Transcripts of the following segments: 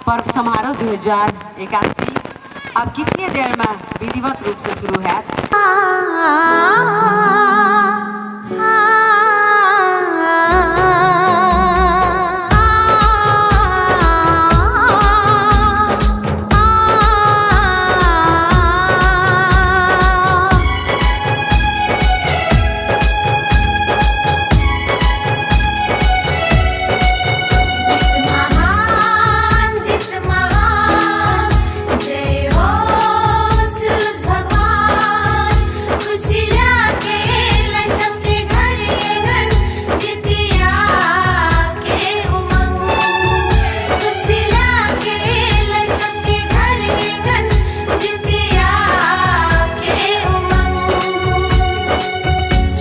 पर्व समारोह 2081 अब किसी देर में विधिवत रूप से शुरू है।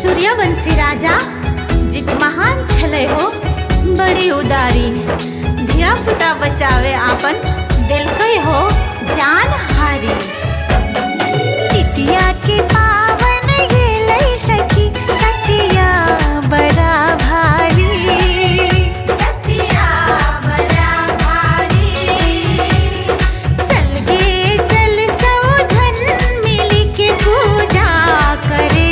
सूर्यवंशी राजा जित महान छले हो, बड़ी उदारी धिया पुता बचावे आपन दिलकई हो जान हारी। चितिया के पावन गेलै सखी सतिया बड़ा भारी, सतिया बड़ा भारी। चल गे चल सौझन मिली के पूजा करे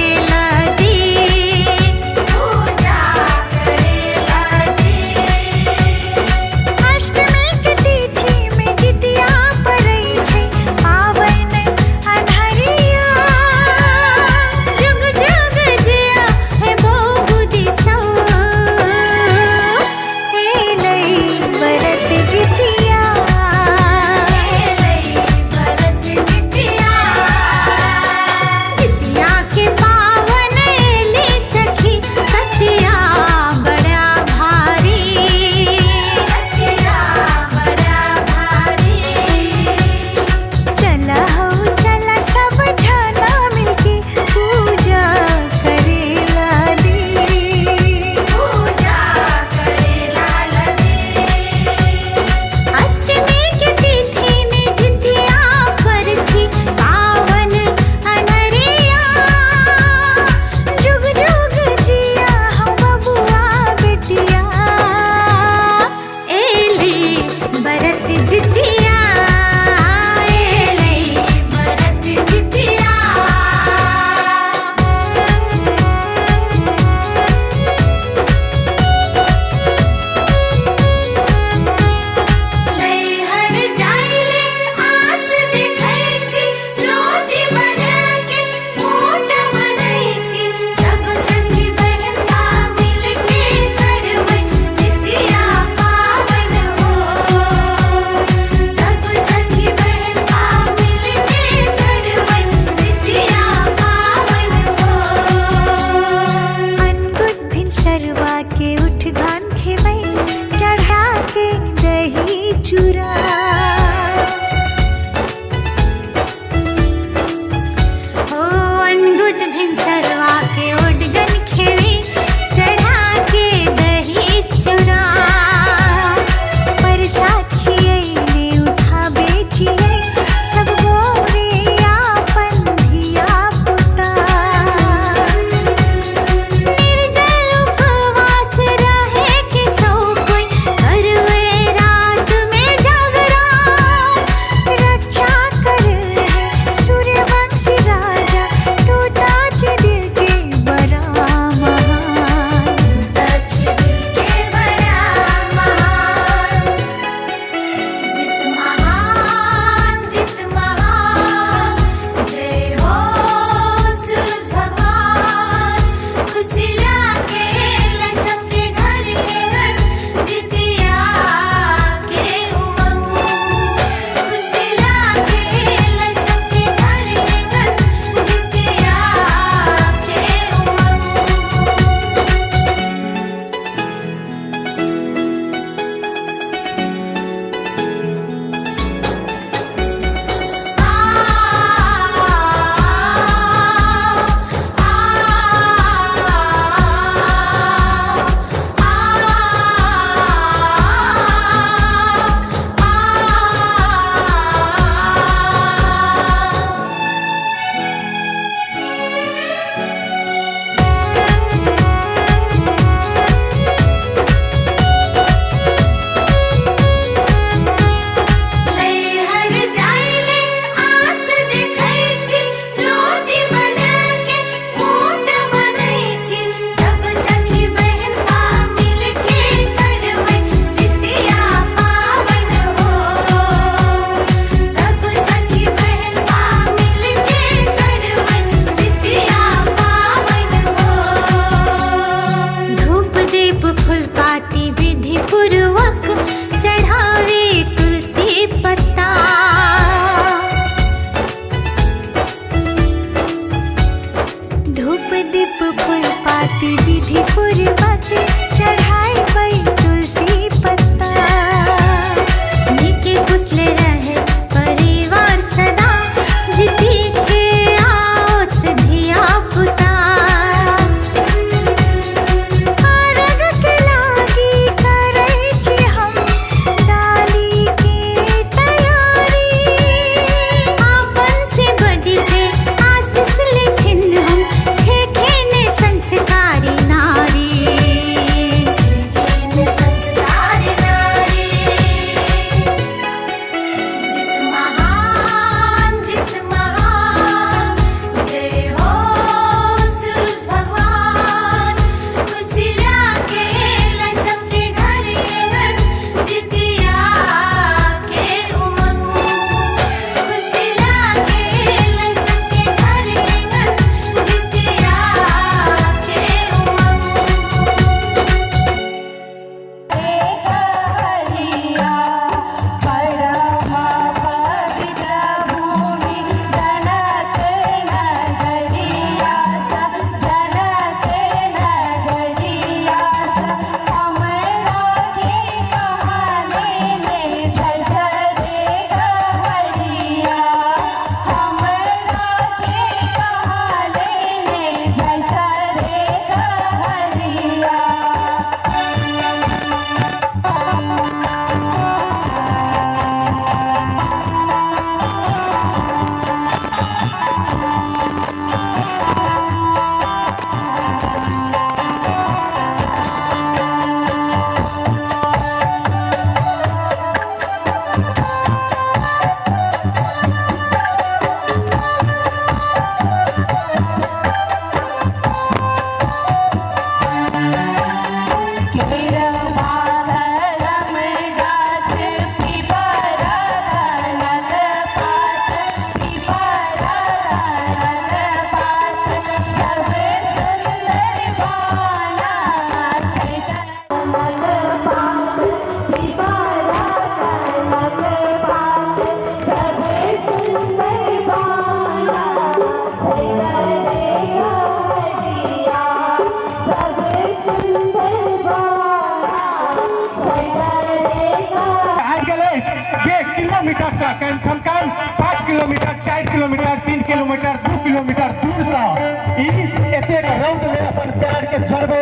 एक एक राउंड में अपन प्यार के झरबे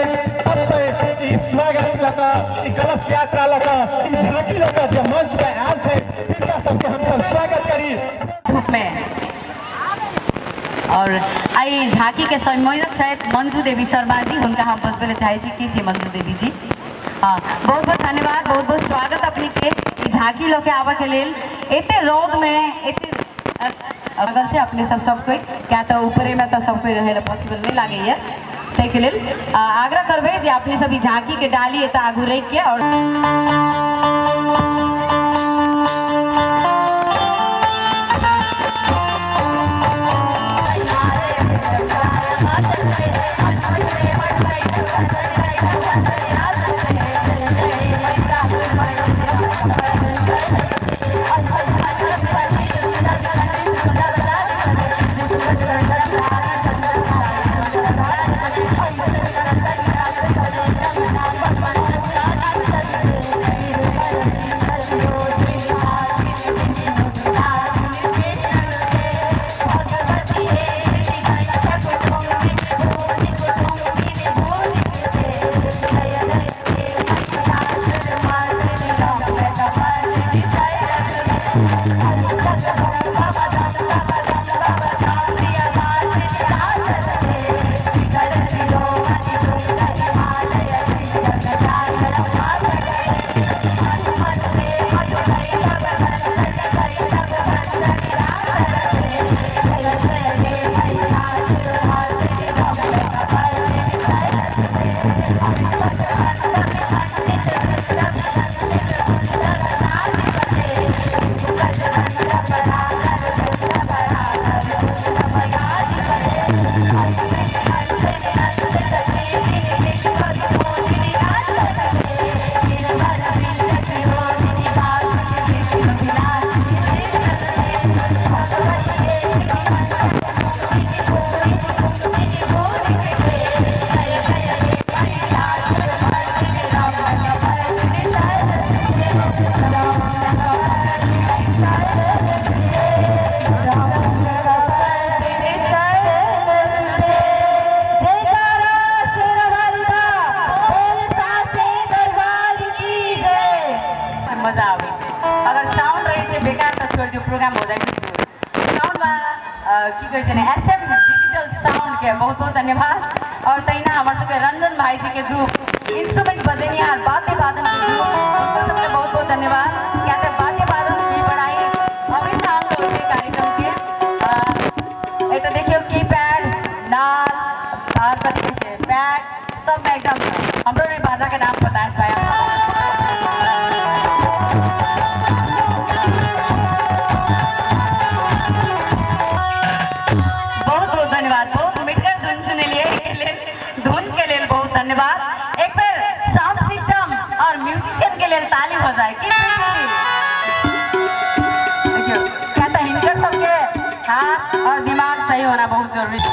अब पे स्वागत लगा कलश यात्रा लगा झांकी लगा जो मंच पे आयल छे इनका सबके हम सब स्वागत करी रूप में। और आई झांकी के संयोजक शायद मंजू देवी शर्मा जी, उनका हम बस पहले चाहे की छी मंजू देवी जी। हाँ, बहुत बहुत धन्यवाद, बहुत बहुत स्वागत अपनी के झांकी लोग के आवा के लेल एते रौद में एते अगल से अपने सब कोई क्या तो ऊपरे में तो सब कोई रहे पॉसिबल नहीं लागे है तै के लेल आग्रह करबे जे अपने सभी झांकी के डाली एत आगू रख के और मजा आवे छे। अगर साउंड रही छे बेकार तो छोड़ दियो, प्रोग्राम हो जाए साउंड में की कहे छे एसएम डिजिटल साउंड के बहुत बहुत धन्यवाद। और तैना हमार सबके रंजन भाई जी के ग्रुप इंस्ट्रूमेंट बजनिहार वाद्य वादन के ग्रुप उनको सबके बहुत बहुत धन्यवाद। क्या ते वाद्य वादन भी बढ़ाई अभिन्न अंग होते कार्यक्रम के तो देखियो कीपैड नाल और पति के पैड सब में एकदम हमरो ने बाजा के नाम पता है भाई। बहुत मिटकर धुन सुने लिए धुन के लिए बहुत धन्यवाद। एक बार साउंड सिस्टम और म्यूजिशियन के लिए ताली हो जाए कि कहता है हिंकर सबके हाथ और दिमाग सही होना बहुत जरूरी है।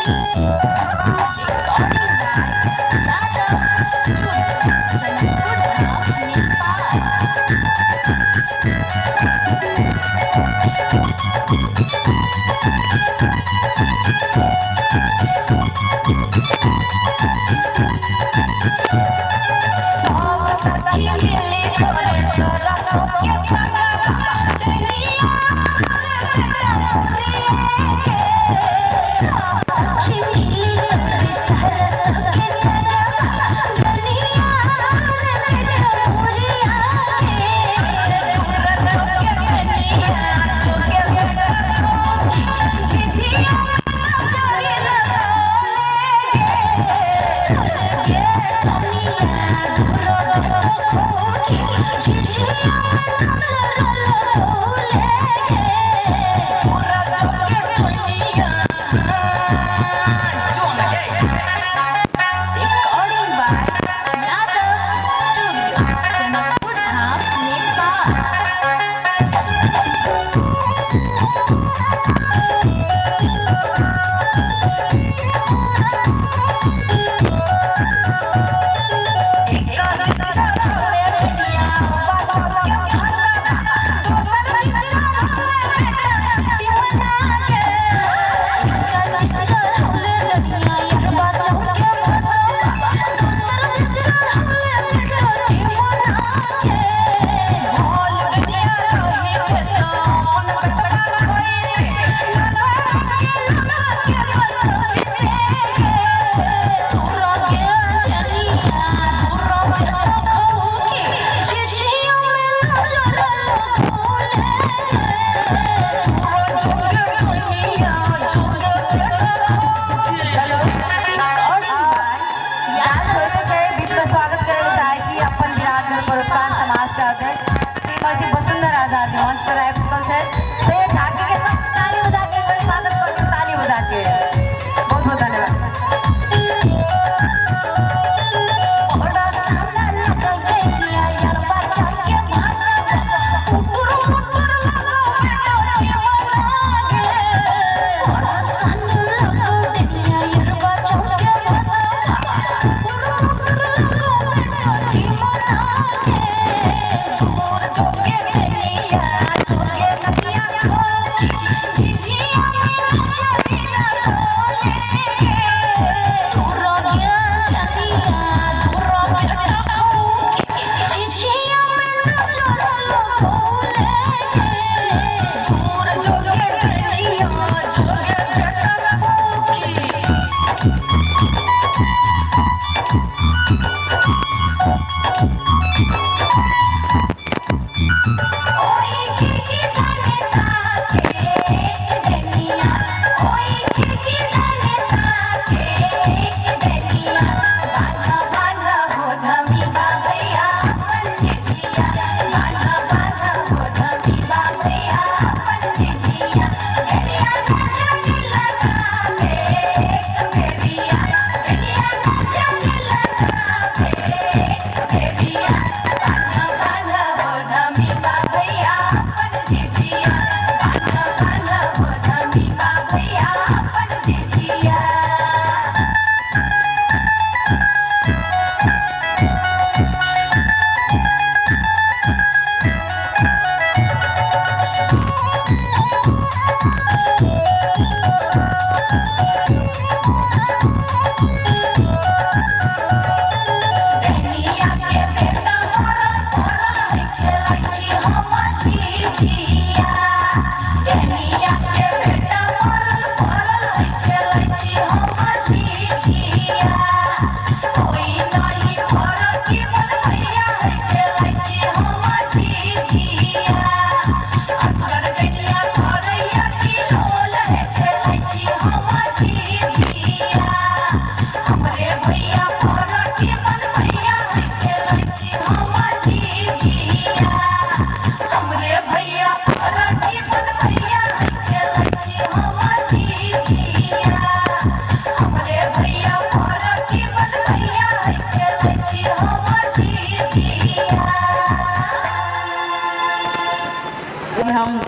हम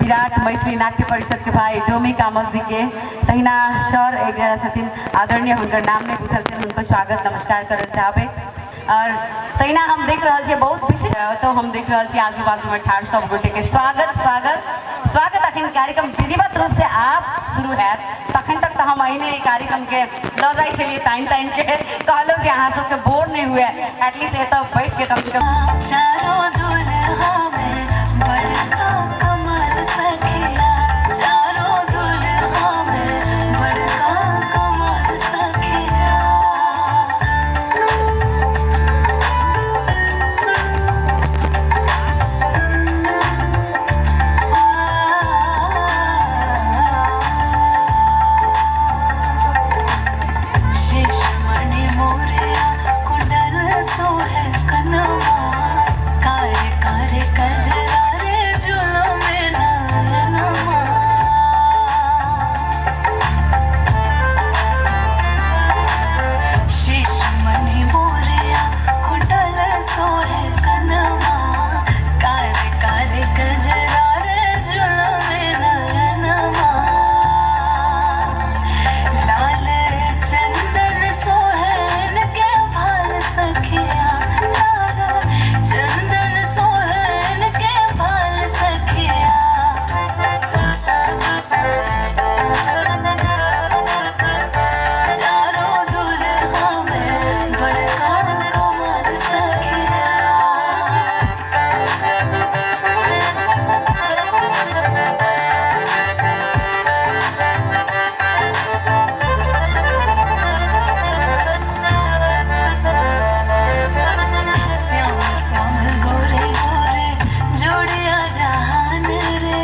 विराट मैत्री नाट्य परिषद के भाई डोमी कामत जी के तहिना सर एक जना छथिन आदरणीय हुनकर नाम नहीं पूछल छे उनको स्वागत नमस्कार करल चाहबे और तहिना हम देख रहल छे बहुत विशिष्ट तो हम देख रहल छे आजू बाजू में ठाड़ सब गोटे के स्वागत अखन कार्यक्रम विधिवत रूप से आप शुरू हैत तखन तक तो हम अहिने कार्यक्रम के ल जाय छलिए ताइन के कहलो जे अहाँ सबके बोर नहीं हुए एटलीस्ट एतऽ बैठ के कम से कम चारों दुल्हा में बड़का कमल सखिया चारों दुल्हा में बड़का कमल सखिया शेष मणि मोरिया कुंडल सोहे कनवा कारे कारे कजरा रे झूलों में नयनमा शेष मणि मोरिया कुंडल सोहे कनवा कारे कारे कजरा रे झूलों में नयनमा लाल चंदन सोहन के भाल सखिया लाल चंदन सोहन के भाल सखिया चारों दुल्हा में बड़का कमल सखिया श्याम श्याम गोरे गोरे जोड़िया जहान रे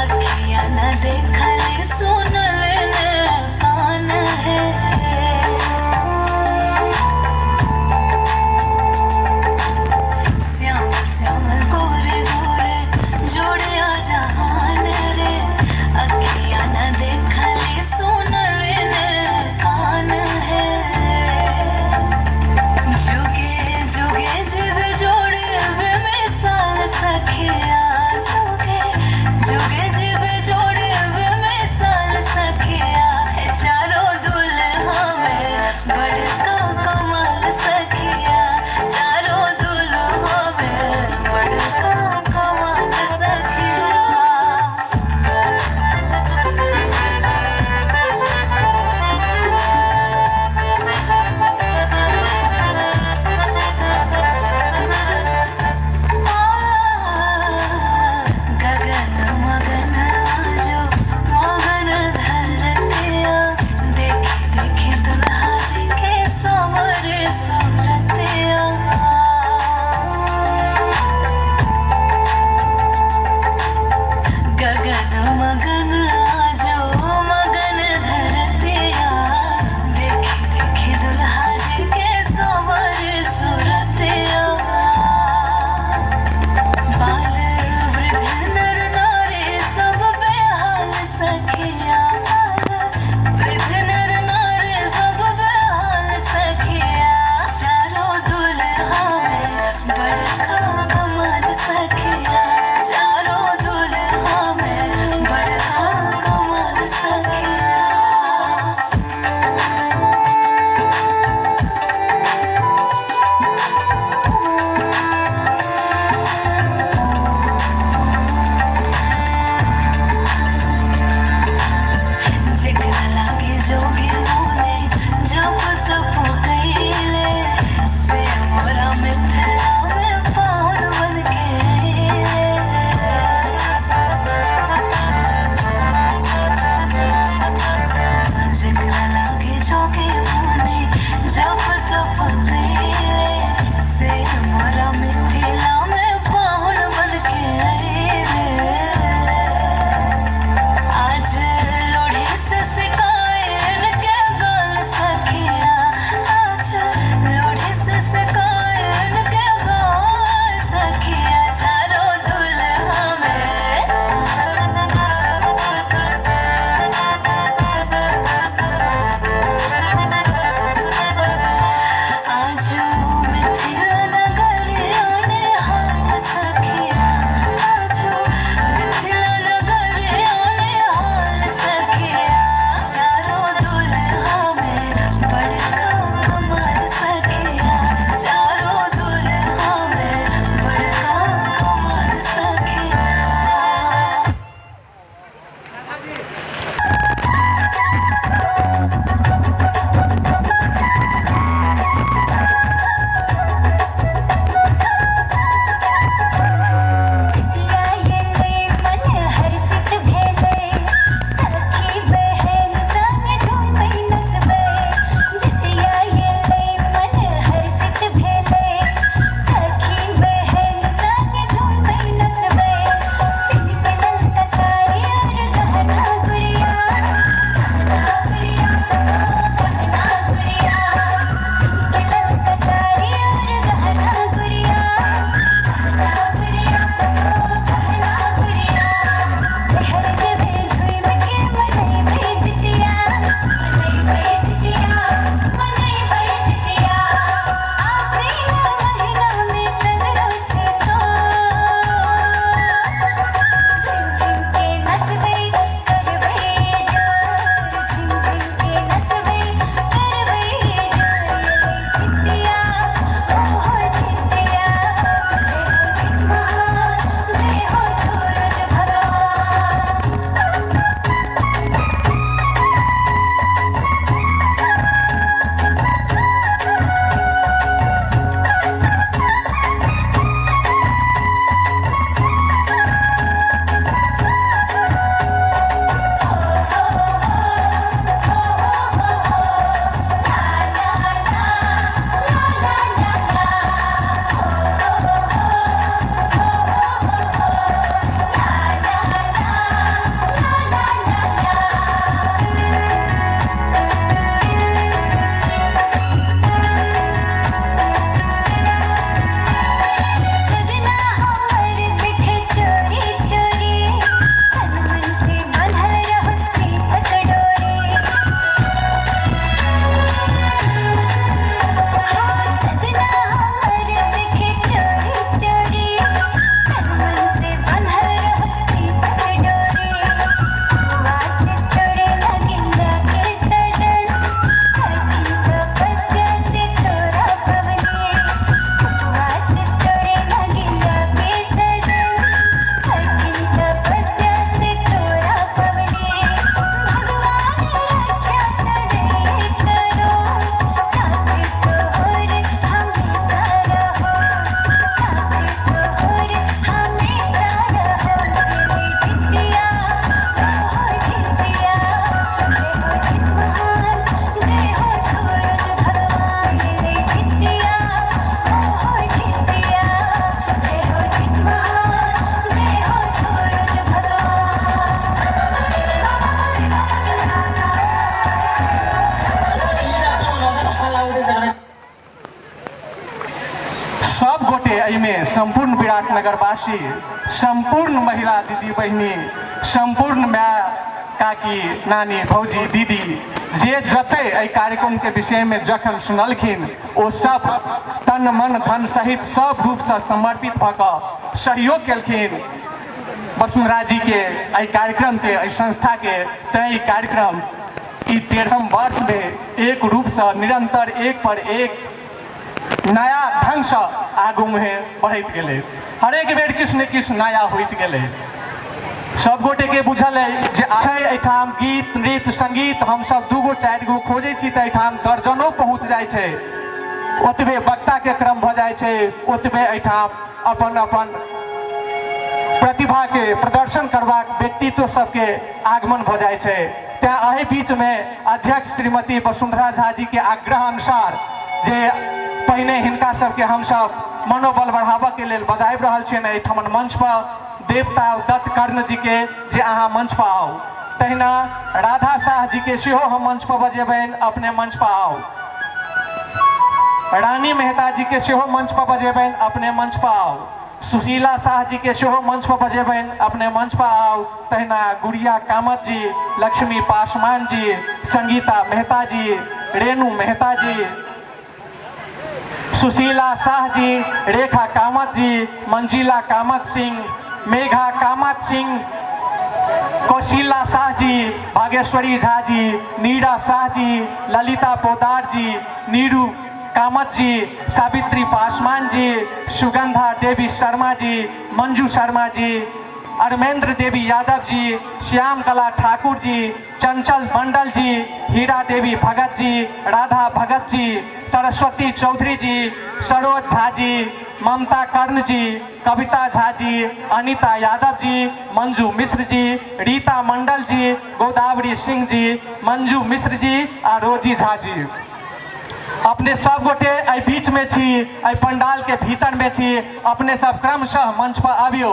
अखियाँ न देखले सुनले न कान है श्याम श्याम गोरे गोरे जोड़िया जहान रे अखियाँ न देखले सुनले न कान है जुगे जुगे जीव जोड़े वे मिसाल सखिया जुगे जुगे जीव जोड़े वे मिसाल सखिया चारों दुल्हा में बड़का कमल सखिया चारों दुल्हा में बड़का कमल सखिया गगन मगन जो मगन धरतिया देखी देखी दुल्हा जी के गोटे एहिमे संपूर्ण विराटनगरवासी, संपूर्ण महिला दीदी बहिनी, संपूर्ण माय काकी नानी भौजी दीदी जे जते एहि कार्यक्रम के विषय में जखन सुनलखिन ओ सब तन मन धन सहित सब रूप से समर्पित भऽ कऽ सहयोग केलखिन वसुंधरा जी के एहि कार्यक्रम के, एहि संस्था के। तैं ई कार्यक्रम ई 13म वर्ष में एक रूप से निरंतर एक पर एक नया ढंग से आगू में बढ़त गेले। हरेक बेर किछु ने किछु नया होइत गेले। सब गोटे के बुझल है जे एठाम गीत नृत्य संगीत हम सब 2 गो 4 गो खोजे छी तऽ एठाम दर्जनों पहुँच जाय छै। ओतबे वक्ता के क्रम भऽ जाय छै, ओतबे एठाम अपन अपन प्रतिभा के प्रदर्शन करबाक व्यक्तित्व सबके आगमन भऽ जाय छै। तैं एहि बीच में अध्यक्ष श्रीमती वसुंधरा झा जी के आग्रह अनुसार जे पहिने हिनका सबके हम सब मनोबल बढ़ाबऽ के लेल बजाबि रहल छियनि एहिठमन मंच पर देवता दत्त कर्ण जी के जे अहाँ मंच पर आओ। तहिना राधा शाह जी के सेहो हम मंच पर बजेबनि, अपने मंच पर आओ। रानी मेहता जी के सेहो मंच पर बजेबनि, अपने मंच पर आओ। सुशीला शाह जी के सेहो मंच पर बजेबनि, अपने मंच पर आओ। तहिना गुड़िया कामत जी, लक्ष्मी पासवान जी, संगीता मेहता जी, रेणु मेहता जी, सुशीला शाह जी, रेखा कामत जी, मंजिला कामत सिंह, मेघा कामत सिंह, कौशिला शाह जी, भागेश्वरी झा जी, नीरा शाह जी, ललिता पोदार जी, नीरू कामत जी, सावित्री पासवान जी, सुगंधा देवी शर्मा जी, मंजू शर्मा जी, अरमेंद्र देवी यादव जी, श्याम कला ठाकुर जी, चंचल मंडल जी, हीरा देवी भगत जी, राधा भगत जी, सरस्वती चौधरी जी, सरोज झा जी, ममता कर्ण जी, कविता झा जी, अनीता यादव जी, मंजू मिश्र जी, रीता मंडल जी, गोदावरी सिंह जी, मंजू मिश्र जी आ रोजी झा जी। अपने सब गोटे एहि बीच में छी, एहि पंडाल के भीतर में छी। अपने सब क्रमशः मंच पर आबियो,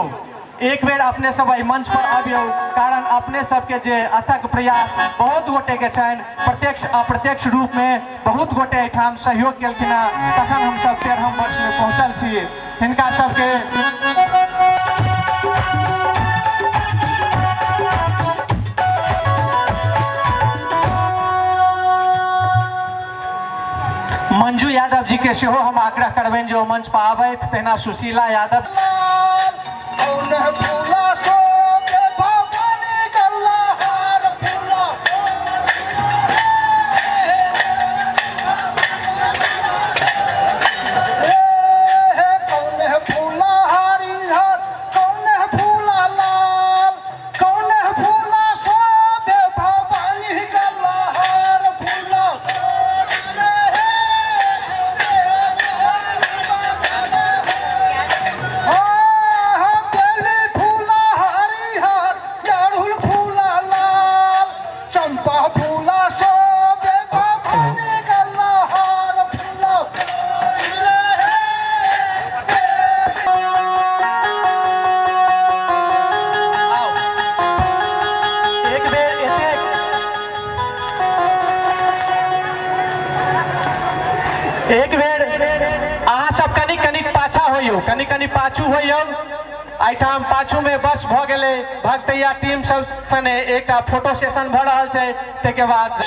एक बेर अपने सब एहि मंच पर आबियो, कारण अपने सबके जे अथक प्रयास बहुत गोटे के छनि, प्रत्यक्ष अप्रत्यक्ष रूप में बहुत गोटे एहिठाम सहयोग केलखिन हँ, तखन हम सब 13म वर्ष में पहुँचल छी। हिनका सबके मंजू यादव जी के सेहो हम आग्रह करबनि जो मंच पर आबैत। तहिना सुशीला यादव एक बेर अहाँ सब कनिक पाछा होइयो, कनिक पाछू होइयो। एहिठाम पाछू में बस भऽ गेलै, भक्तैया टीम सब सने एकटा फोटो सेशन भऽ रहल छै। ताहिके बाद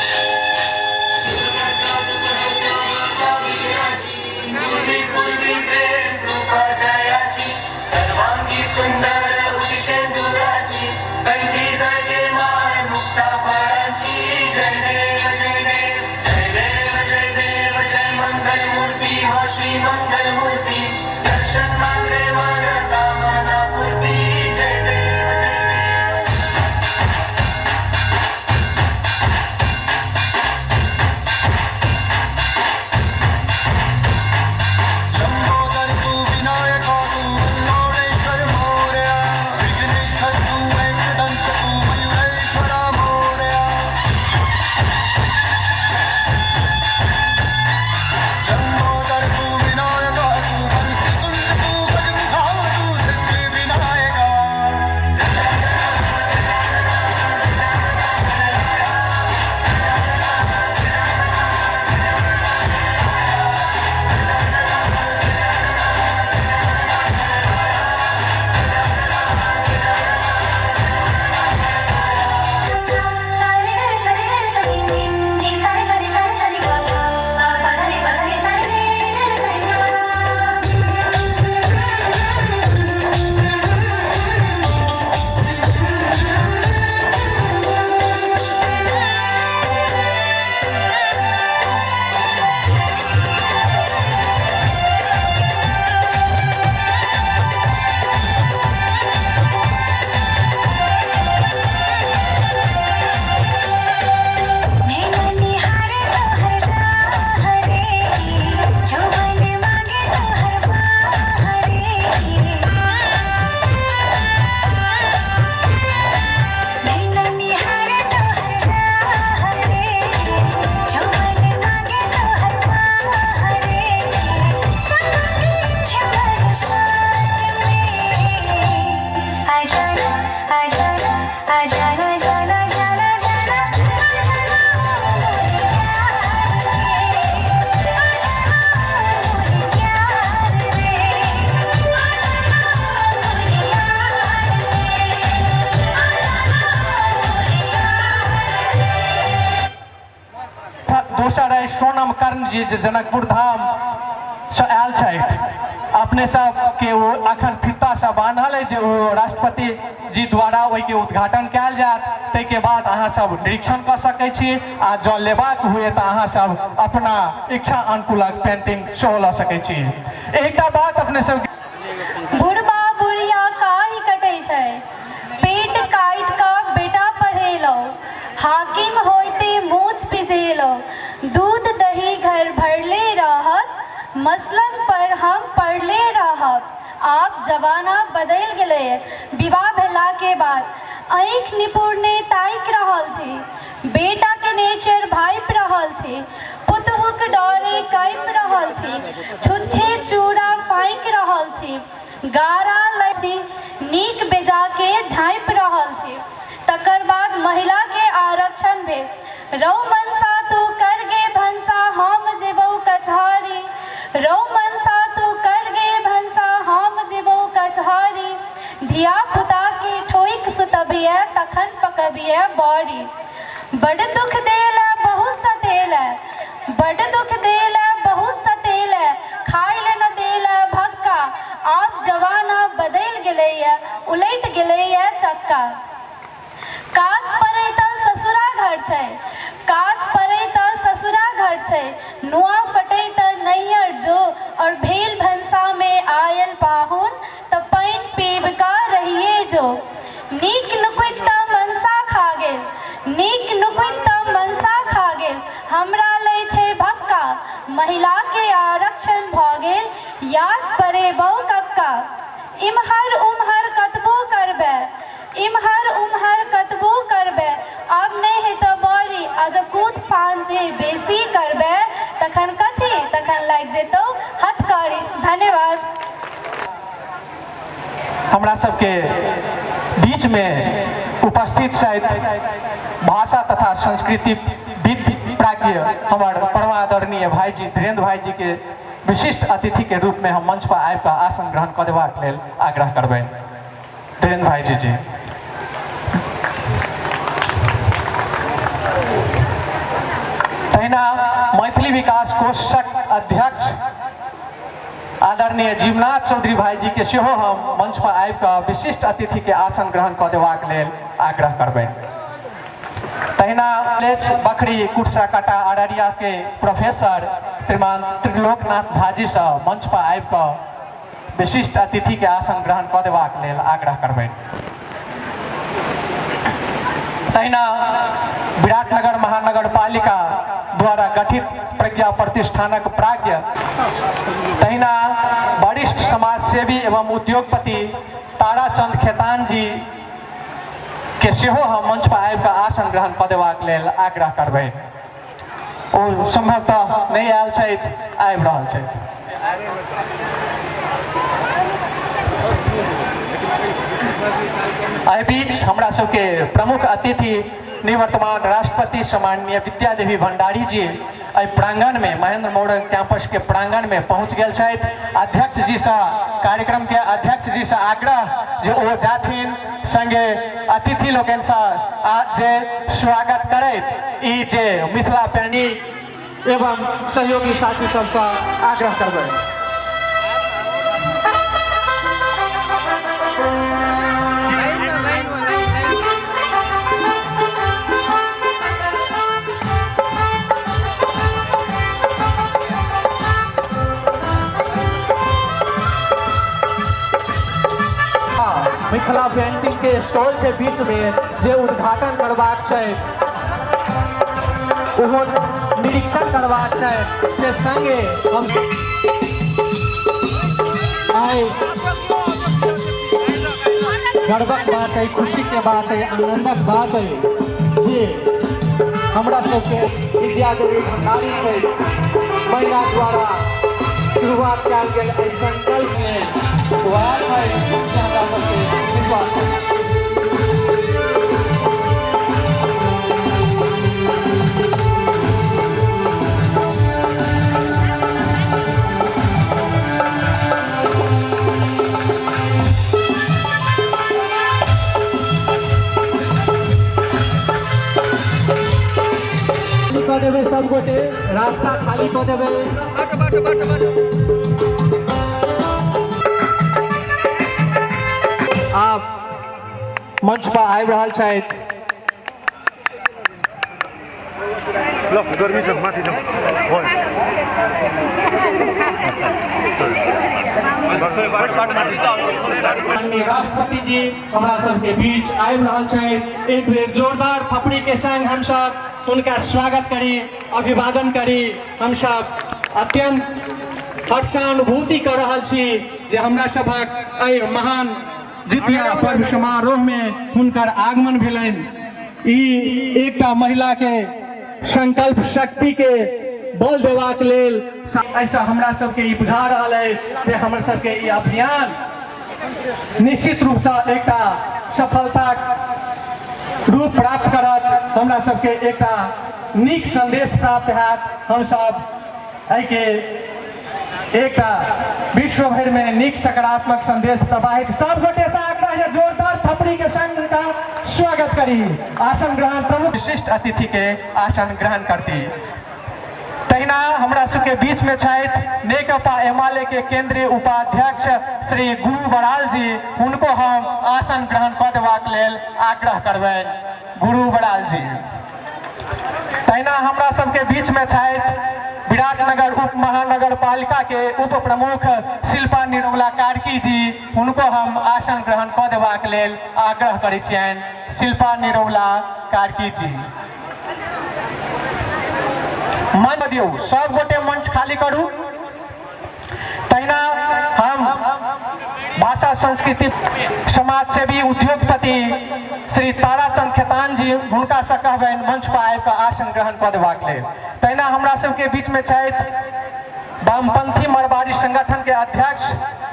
जी जे जनकपुर धाम से आयल छथि, अपने सब के वो अखन फित्ता से बांधल है जे वो राष्ट्रपति जी द्वारा ओहि के उद्घाटन कयल जायत, ताहि के बाद अहाँ सब निरीक्षण कर सकै छी आ जँ लेबाक हुए तऽ अहाँ सब अपना इच्छा अनुकूलक पेंटिंग सेहो लऽ सकै छी। एकटा बात अपने सब बुढ़बा बुढ़िया काहि कटै छै, पेट काटि कऽ बेटा पढ़ेलौ, हाकिम होइते मूछ पिजेलौ, दूध दही घर भरले रहत, मसलन पर हम पढ़ले रहब। आब जमाना बदलि गेलै, विवाह भेला के बाद आँखि निपुणने ताकि रहल छी, बेटा के नेचर भापि रहल छी, पुतहुक डरे काँपि रहल छी, छुच्छे चूड़ा फाँकि रहल छी, गारा लै छी, नीक बेजा के झाँपि रहल छी। तकर बाद महिला के आरक्षण भेल, रौ मनसा तू कर गे भंसा हम जेबौ कचहरी, रौ मनसा तू कर गे भंसा हम जेबौ कचहरी, धिया पुता के ठोइक सुतबिए तखन पकबिए बड़ी, बड़ दुख देला बहुत सतेला, बड़ दुख देला बहुत सतेला, खाय ले न देला भक्का, आब जमाना बदलि गेलैया उलटि गेलैया चक्का। काज पड़ै तऽ ससुरा घर छै, काज पड़ै तऽ ससुरा घर छै, नुआ फटै तऽ नैहर जो, और भेल भंसा में आयल पाहुन तऽ पानि पीब का रहिए जो, नीक नुकुत तऽ मनसा खा गेल, नीक नुकुत तऽ मनसा खा गेल, हमरा लै छै भक्का, महिला के आरक्षण भऽ गेल, याद पड़े बहु कक्का। इम्हर उम्हर कतबो करबै, इम्हर उम्हर कतबो करबै, आब नहि हेतऽ बड़ी, आ जब कूद फान जे बेसी करबै तखन कथी, तखन लागि जेतौ हथकड़ी। धन्यवाद। हमरा सबके बीच में उपस्थित छथि भाषा तथा संस्कृति विद प्राज्ञ हमर परमादरणीय भाईजी धीरेन्द्र भाईजी के विशिष्ट अतिथि के रूप में हम मंच पर आबि कऽ आसन ग्रहण कऽ देबाक लेल आग्रह करबै। धीरेन्द्र भाईजी जी। तहिना मैथिली विकास कोषक अध्यक्ष आदरणीय जीवनाथ चौधरी भाईजी के सेहो हम मंच पर आबि कऽ विशिष्ट अतिथि के आसन ग्रहण कऽ देबाक लेल आग्रह करबै। तहिना कॉलेज बखरी कुर्सा काटा अररिया के प्रोफेसर श्रीमान त्रिलोकनाथ झा जी से मंच पर आबि कऽ विशिष्ट अतिथि के आसन ग्रहण कऽ देबाक लेल आग्रह करबै। तहिना विराटनगर महानगर पालिका द्वारा गठित प्रज्ञा प्रतिष्ठानक प्राज्ञ, तहिना वरिष्ठ समाजसेवी एवं उद्योगपति ताराचंद खेतान जी के सेहो हम मंच पर आबि कऽ आसन ग्रहण कऽ देबाक लेल आग्रह करबै। ओ संभवतः नहि आयल छथि, आबि रहल छथि। एहि बीच हमरा सबके प्रमुख अतिथि निवर्तमान राष्ट्रपति सम्माननीय विद्या देवी भंडारी जी एहि प्रांगण में महेंद्र मॉडल कैंपस के प्रांगण में पहुंच गेल छथि। अध्यक्ष जी से कार्यक्रम के अध्यक्ष जी से आग्रह जे ओ जाथिन संगे अतिथि लोकनि से जे स्वागत करैत ई जे मिथिला पेंटिंग एवं सहयोगी साथी सबसे आग्रह करबै। मिथिला पेंटिंग के स्टॉल के बीच में जे उद्घाटन करबाक छै ओहो निरीक्षण करबाक छै से संगे हम आए गर्वक बात है, खुशी के बात है, आनंदक बात है जे हमरा सबके विद्या देवी भंडारी छै महिला द्वारा शुरुआत कयल गेल एहि संकल्प में वह है से हमरा सबके विश्वास है। देवे सब गोटे रास्ता खाली कऽ देबै। आप मंच पर आबि रहल छथि गर्मी से माथि जाऊ माननीय राष्ट्रपति जी हमरा सबके बीच आबि रहल छथि। एक बेर जोरदार थपड़ी के संग हम सब उनका स्वागत करी, अभिवादन करी। हम सब अत्यंत हर्षानुभूति कर रहल छी जे हमरा सभक एहि महान जितिया पर्व समारोह में हुनकर आगमन भेलनि। ई एकटा महिला के संकल्प शक्ति के बल देबाक लेल ऐसा हमरा सबके ई बुझा रहल है जे हमर सबके ई अभियान निश्चित रूप से एकटा सफलता रूप प्राप्त करत। हमरा सबके एकटा नीक संदेश प्राप्त हैत। हम सब एहिके एकटा विश्व भर में नीक सकारात्मक संदेश प्रवाहित। सब गोटे से आग्रह है जोरदार थपड़ी के संग उनका स्वागत करी। आसन ग्रहण प्रमुख विशिष्ट अतिथि के आसन ग्रहण करती। तहिना हमरा सबके बीच में छथि नेकपा एमाले के केंद्रीय उपाध्यक्ष श्री गुरु बड़ाल जी। उनको हम आसन ग्रहण कऽ देबाक लेल आग्रह करबनि। गुरु बड़ाल जी। तहिना हमरा सबके बीच में छथि विराटनगर उप महानगर पालिका के उप प्रमुख शिल्पा निरौला कार्की जी। उनको हम आसन ग्रहण कऽ देबाक लेल आग्रह करै छियनि। शिल्पा निरौला कार्की जी मंच दियौ, सब गोटे मंच खाली करू। तहिना हम भाषा संस्कृति समाज सेवी उद्योगपति श्री ताराचंद खेतान जी हुनका से कहबनि मंच पर आबि कऽ आसन ग्रहण कऽ देबाक लेल। तहिना हमरा सबके बीच में छथि वामपंथी मरवाड़ी संगठन के अध्यक्ष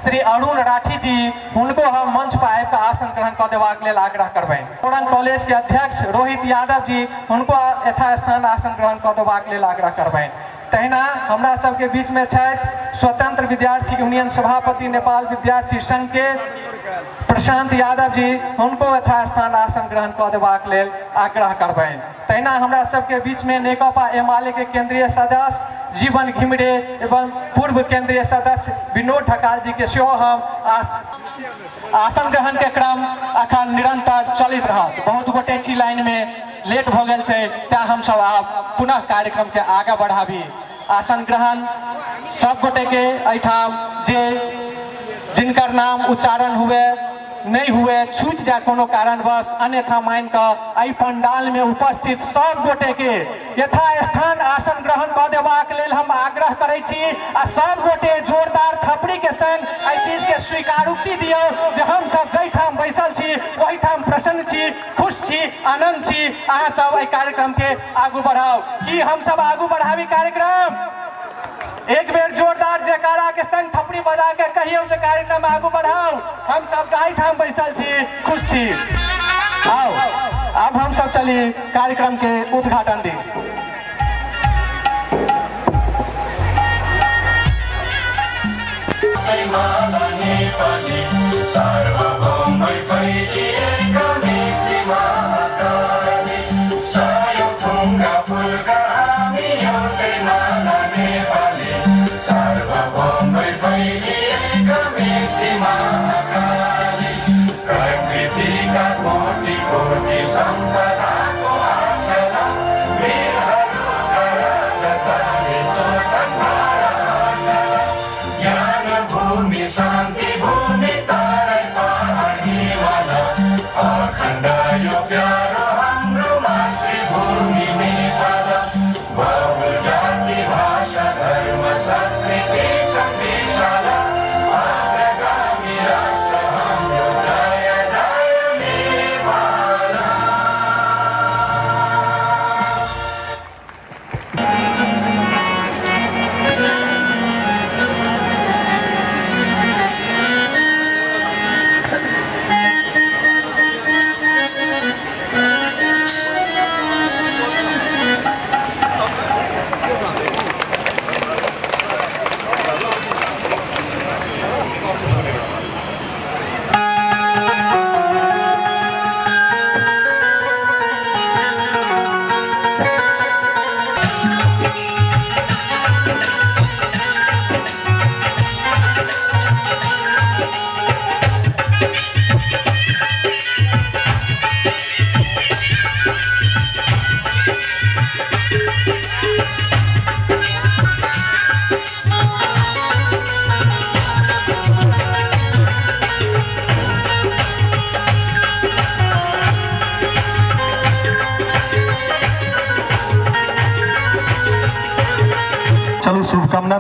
श्री अरुण राठी जी। उनको हम मंच पर आबि कऽ आसन ग्रहण कऽ देबाक लेल आग्रह करबनि। मोरन कॉलेज के अध्यक्ष रोहित यादव जी। उनको यथास्थान आसन ग्रहण कऽ देबाक लेल आग्रह करबनि। तहिना हमरा सबके बीच में छथि स्वतंत्र विद्यार्थी यूनियन सभापति नेपाल विद्यार्थी संघ के प्रशांत यादव जी। उनको यथास्थान आसन ग्रहण कऽ देबाक लेल आग्रह करबनि। तहिना हमरा सबके बीच में नेकपा एमाले के केंद्रीय सदस्य जीवन घिमरे एवं पूर्व केंद्रीय सदस्य विनोद ढकाल जी के सेहो हम आसन ग्रहण के क्रम अखन निरंतर चलित रहत। बहुत गोटे छी लाइन में लेट भऽ गेल छै, तें हम सब आब पुनः कार्यक्रम के आगे बढ़ाबी। आसन ग्रहण सब गोटे के एहिठाम जे जिनकर नाम उच्चारण हुए नहीं हुए छूट जाए कोनो कारणवश, अन्यथा मान कऽ एहि पंडाल में उपस्थित सब गोटे के यथास्थान आसन ग्रहण कऽ देबाक लेल हम आग्रह करै छी। आ सब गोटे जोरदार थपड़ी के संग एहि चीज के स्वीकारोक्ति दियौ जे हम सब जहिठाम बैसल छी ओहिठाम प्रसन्न छी, खुश छी, आनंद छी। अहाँ सब एहि कार्यक्रम के आगू बढ़ाओ। कि हम सब आगू बढ़ाबी कार्यक्रम? एक बेर जोरदार जयकारा के संग थपड़ी बजा के कहियो जे कार्यक्रम आगू बढ़ाओ। हम सब जहिठाम बैसल छी खुश छी। आओ अब हम सब चली कार्यक्रम के उद्घाटन दी।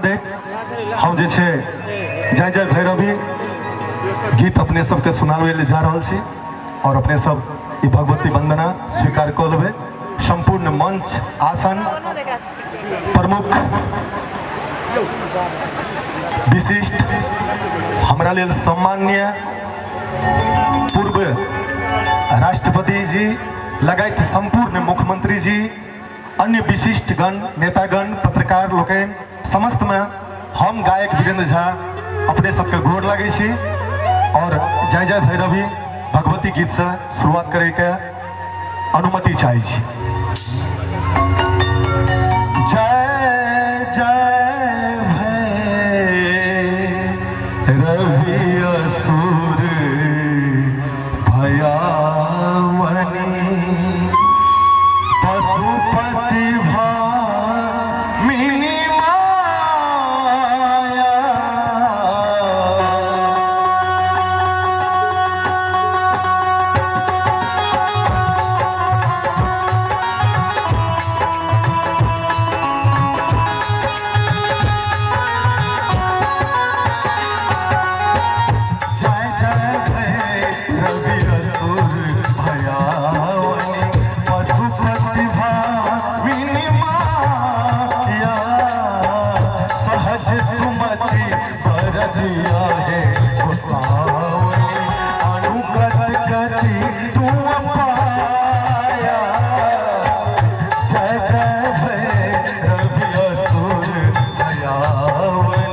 दे हम जे छे जय जय भैरवी गीत अपने सबके सुनावे ले जा रहल छी और अपने सब ई भगवती वंदना स्वीकार कर लेबे। संपूर्ण मंच आसन प्रमुख विशिष्ट हमरा लेल सम्माननीय पूर्व राष्ट्रपति जी लगायत संपूर्ण मुख्यमंत्री जी अन्य विशिष्ट गण नेतागण पत्रकार लोकन समस्त में हम गायक वीरेंद्र झा अपने सबके गोर लगे छी और जय जय भैरवी भगवती गीत से शुरुआत करे के अनुमति चाहे छी। जय जय भैरवी असुर भयावनी पशुपति भामिनी माया जय जय भैरवी असुर भयावनी पशुपति भामिनी माया सहज सुमति बरदिया है गोसावनी अनुगत गति तुम पाया। जय जय भैरवी असुर भयावनी।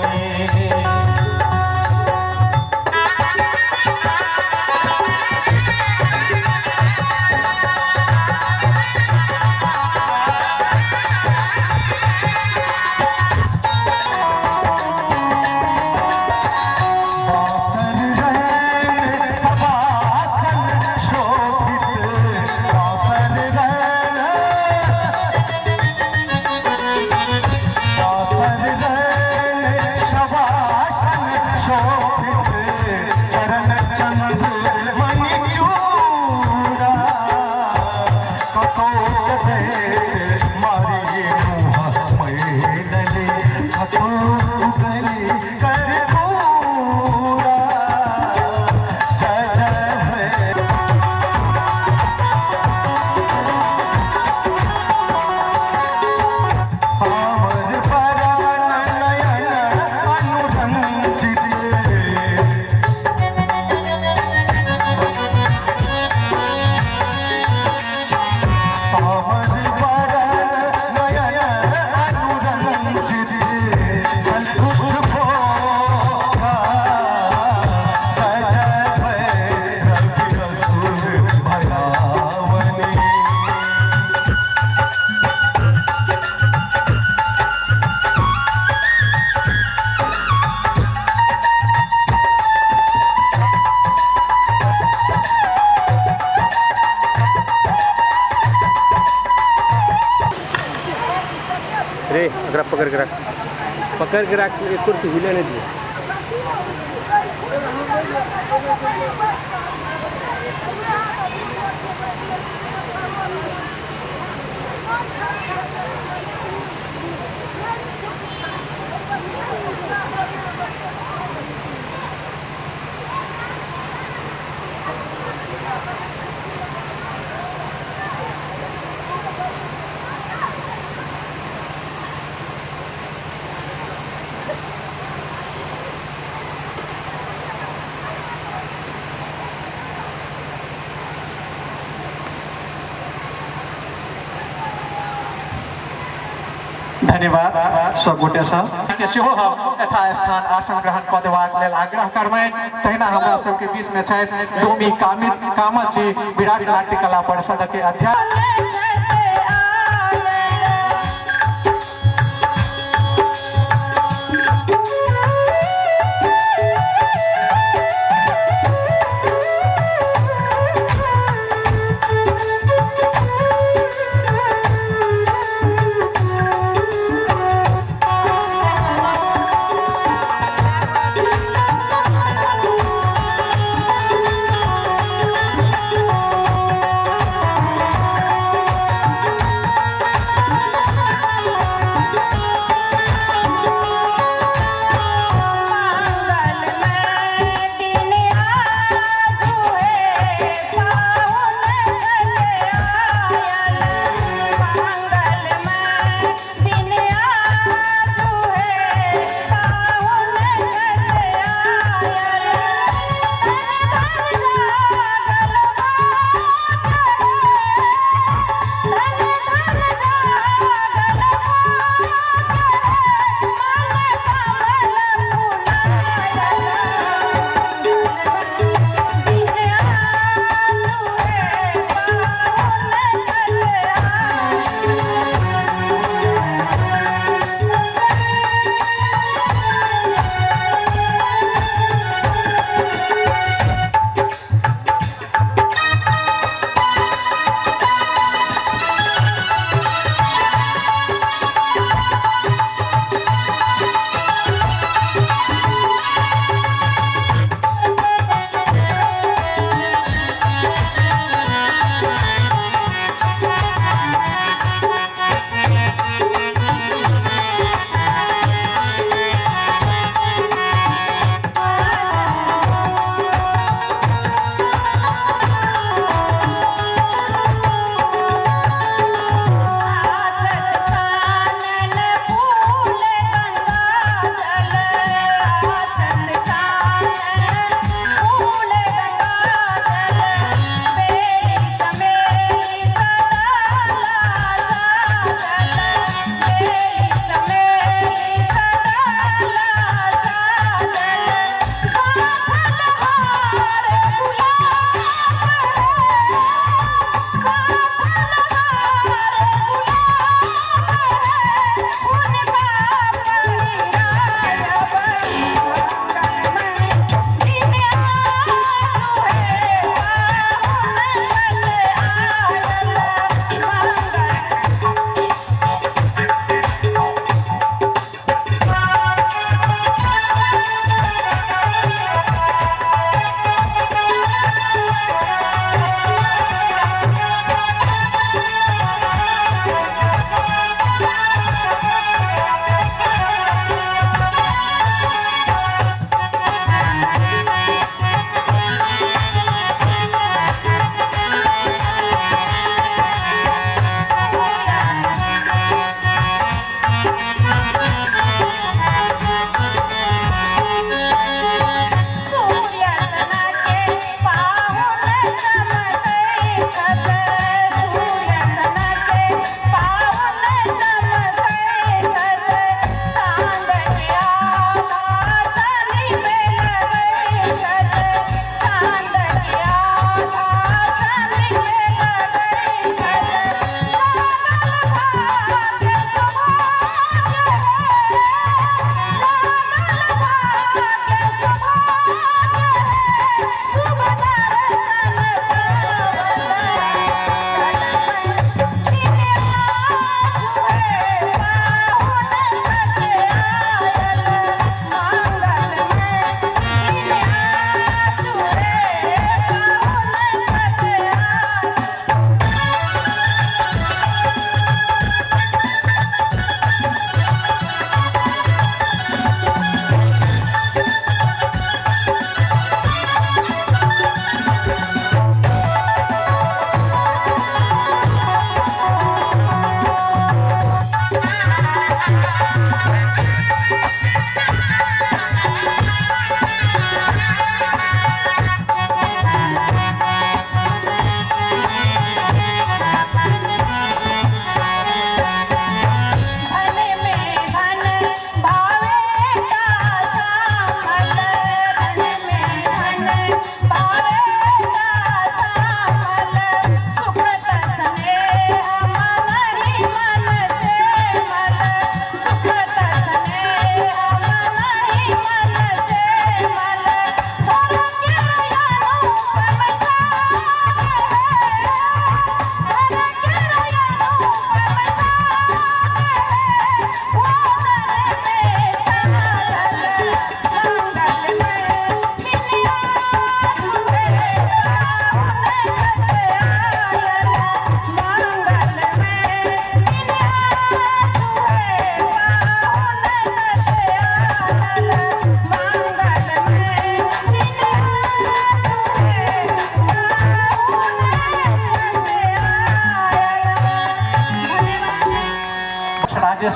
रे अगर पकड़ के रख एक कुर्सी हिले नहीं दिए। धन्यवाद सब गोटे के सेहो हम यथास्थान आसन ग्रहण कऽ देबाक लेल आग्रह करबनि। तहिना हमरा सबके बीच में छथि डोमी कामत जी विराट नाट्य कला परिषद के अध्यक्ष।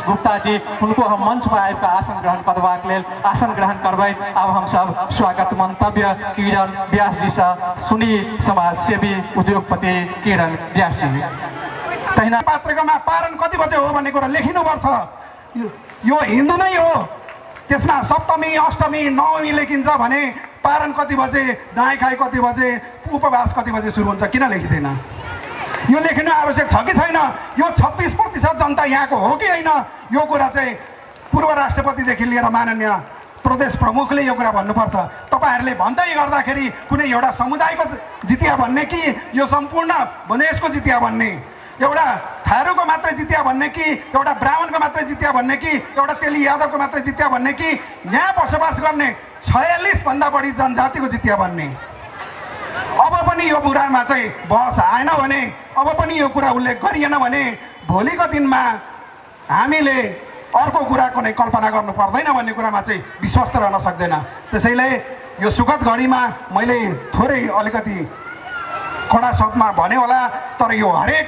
गुप्ता जी उनको हम मंच पर आबि कऽ आसन ग्रहण करबाक लेल आसन ग्रहण करबै। आब हम सब स्वागत मंतव्य किरण व्यास जी से सुनी, समाज सेवी उद्योगपति किरण व्यास जी। तहिना पत्रिकामा पारण कति बजे हो भन्ने कुरा लेखिनुपर्छ। यो हिन्दू नै हो, त्यसमा सप्तमी अष्टमी नवमी लेखिन्छ भने पारण कति बजे, दाई खाई कति बजे, उपवास कति बजे सुरु हुन्छ, किन लेखिँदैन? यो लेखिनु आवश्यक छ कि छैन? यो 26% जनता यहाँको हो कि होइन? यो कुरा चाहिँ पूर्व राष्ट्रपतिदेखि लिएर माननीय प्रदेश प्रमुखले यो कुरा भन्नुपर्छ। तपाईँहरूले भन्दै गर्दाखेरि कुनै एउटा समुदायको जितिया भन्ने कि यो सम्पूर्ण वनेशको जितिया भन्ने, एउटा थारूको मात्रै जितिया भन्ने कि एउटा ब्राह्मणको मात्रै जितिया भन्ने कि एउटा तेली यादवको मात्रै जितिया भन्ने कि यहाँ बसोबास गर्ने 46 भन्दा बढी जनजातिको जितिया भन्ने? अब पनि यो कुरामा चाहिँ बहस आएन भने, अब पनि यो कुरा उल्लेख गरिएन भने भोलिको दिनमा हामीले अर्को कुराको नै कल्पना गर्नु पर्दैन भन्ने कुरामा चाहिँ विश्वस्त रहन सक्दैन। त्यसैले यो सुखद घडीमा मैले थोरै अलिकति कडा शब्दमा भने होला, तर यो हरेक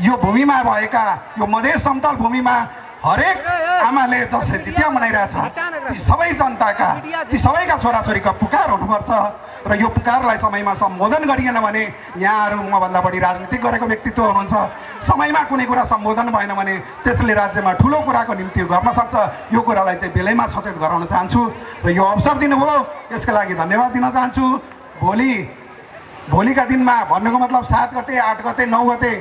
यो भूमिमा भएका यो मधेस समतल भूमिमा हरेक आमाले जसले जितिया मनाइरहेछ ती सबै जनताका, ती सबैका छोराछोरीका पुकार हुनुपर्छ र यो पुकारलाई समयमा सम्बोधन गरिएन भने यहाँहरू मभन्दा बढी राजनीतिक गरेको व्यक्तित्व हुनुहुन्छ, समयमा कुनै कुरा सम्बोधन भएन भने त्यसले राज्यमा ठुलो कुराको निम्ति गर्न सक्छ। यो कुरालाई चाहिँ बेलैमा सचेत गराउन चाहन्छु र यो अवसर दिनुभयो यसका लागि धन्यवाद दिन चाहन्छु। भोलिका दिनमा भन्नुको मतलब 7 गते 8 गते 9 गते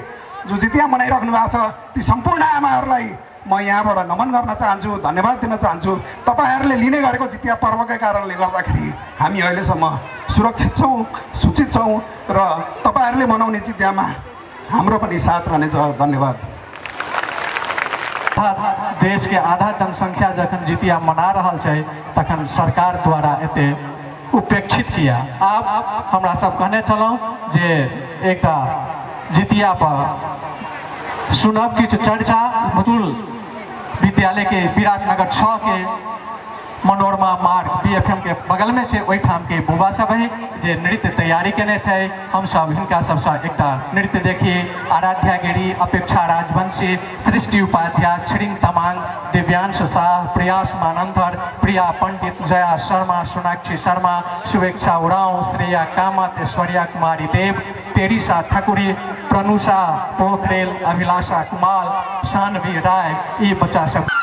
जो जितिया मनाइराख्नु भएको छ ती सम्पूर्ण आमाहरूलाई म यहाँबाट नमन गर्न चाहन्छु, धन्यवाद दिन चाहन्छु। तपाईँहरूले लिने गरेको जितिया पर्वकै कारणले गर्दाखेरि हामी अहिलेसम्म सुरक्षित छौँ, सूचित छौँ र तपाईँहरूले मनाउने जितियामा हाम्रो पनि साथ रहनेछ। धन्यवाद। देश के आधा जनसंख्या जखन जितिया मना रहल छै तखन सरकार द्वारा एते उपेक्षित किया। आब हमरा सब कहने छलहुँ जे एकटा जितिया पर सुनब किछु चर्चा। मुतुल विद्यालय के विराटनगर 6 के मनोरमा मार्ग BFM के बगल में छै, ओहिठाम के बुआ सब है जे नृत्य तैयारी केने छै। हम सब हिनका सबसे एकटा नृत्य देखी। आराध्या गिरी, अपेक्षा राजवंशी, सृष्टि उपाध्याय, छिरिंग तमांग, दिव्यांश शाह, प्रयास मानंदर, प्रिया पंडित, जया शर्मा, सोनाक्षी शर्मा, शुभेच्छा उरांव, श्रेया कामत, ऐश्वर्या कुमारी देव, तेरिसा ठकुरी, प्रनुषा पोखरेल, अभिलाषा कुमार, शानवी राय, ये बच्चा सब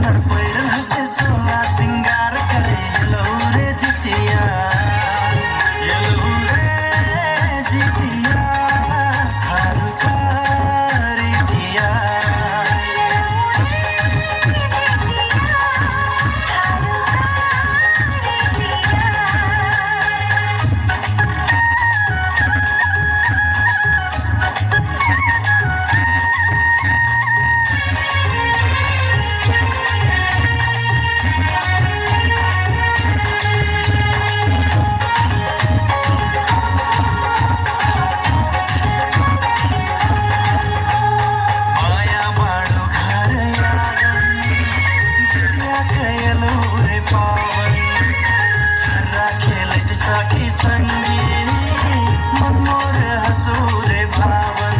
सुंदर पैरन हंसे सोला सिंगार करे येलो रे जितिया येलो रे जितिया हरकारी दिया माया बाड़ो घर यागन जितिया कयलू रे पावन छर्रा खेलत साखी संगी मन मोर हंसू रे भावन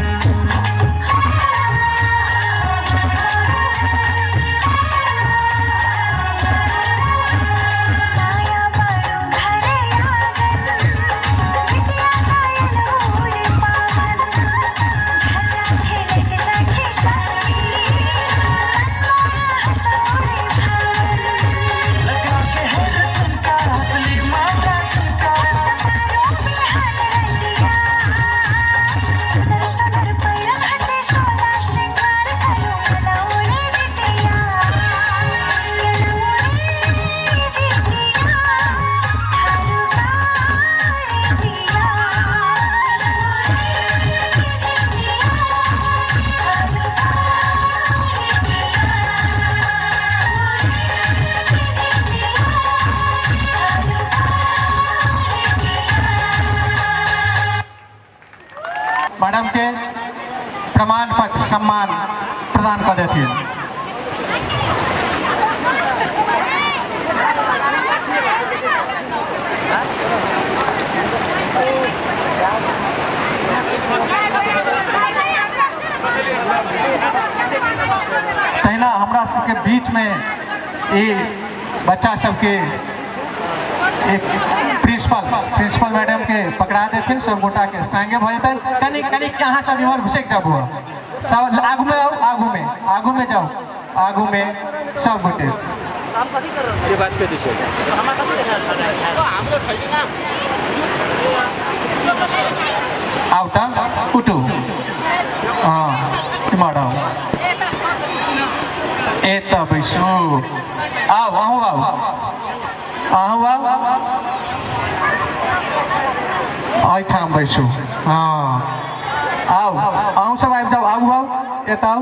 माया बाड़ो घर यागन जितिया कयलू रे पावन छर्रा खेलत साखी संगी लगा के हर तुमका हंसली माता तुमका सुंदर पैरन हंसे सोला श्रृंगार करो लौरे जितिया लौरे जितिया हरकारी दिया मैडम के प्रमाण पत्र सम्मान प्रदान कर देथिन। तहिना हमरा सबके बीच में ये बच्चा सबके एक प्रिंसिपल मैडम के पकड़ा देथिन, सब गोटा के संगे भ जेतन। कनी अहाँ सब इम्हर घुसैक जाबू, सब आगू में आओ, आगू में जाओ, आगू में सब गोटे ये बात कर दीजिए। आओ त उठू, हाँ इम्हर आओ, ए त बैसू, आओ आहू आओ, एहिठाम बैसू, हाँ आओ अहूँ सब आबि जाओ, आगू आओ, एतऽ आओ।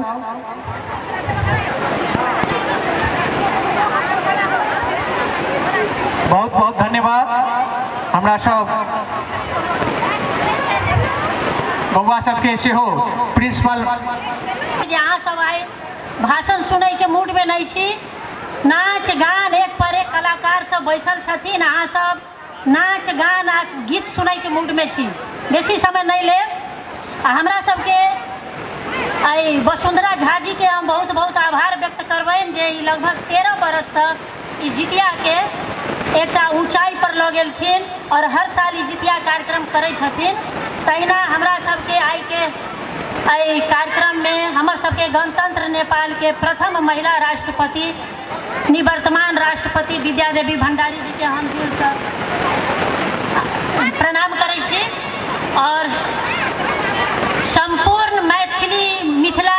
बहुत बहुत धन्यवाद। हमरा सब बउआ सबके सेहो प्रिंसिपल यहाँ सब आए भाषण सुनै के मूड में नहीं छी। नाच गान एक पर एक कलाकार सब बैसल छथिन, अहाँ सब नाच गान आ गीत सुनै के मूड में छी। बेसी समय नहीं ले। हमरा सबके आई वसुंधरा झा जी के हम बहुत बहुत आभार व्यक्त करबनि जे लगभग 13 बरस से ई जितिया के एकटा ऊंचाई पर लऽ गेलखिन और हर साल ई जितिया कार्यक्रम करै छथिन। तहिना हमरा सबके आई के एहि कार्यक्रम में हमर सबके गणतंत्र नेपाल के प्रथम महिला राष्ट्रपति निवर्तमान राष्ट्रपति विद्यादेवी भंडारी जी के हम दिल से प्रणाम करै छी और संपूर्ण मैथिली मिथिला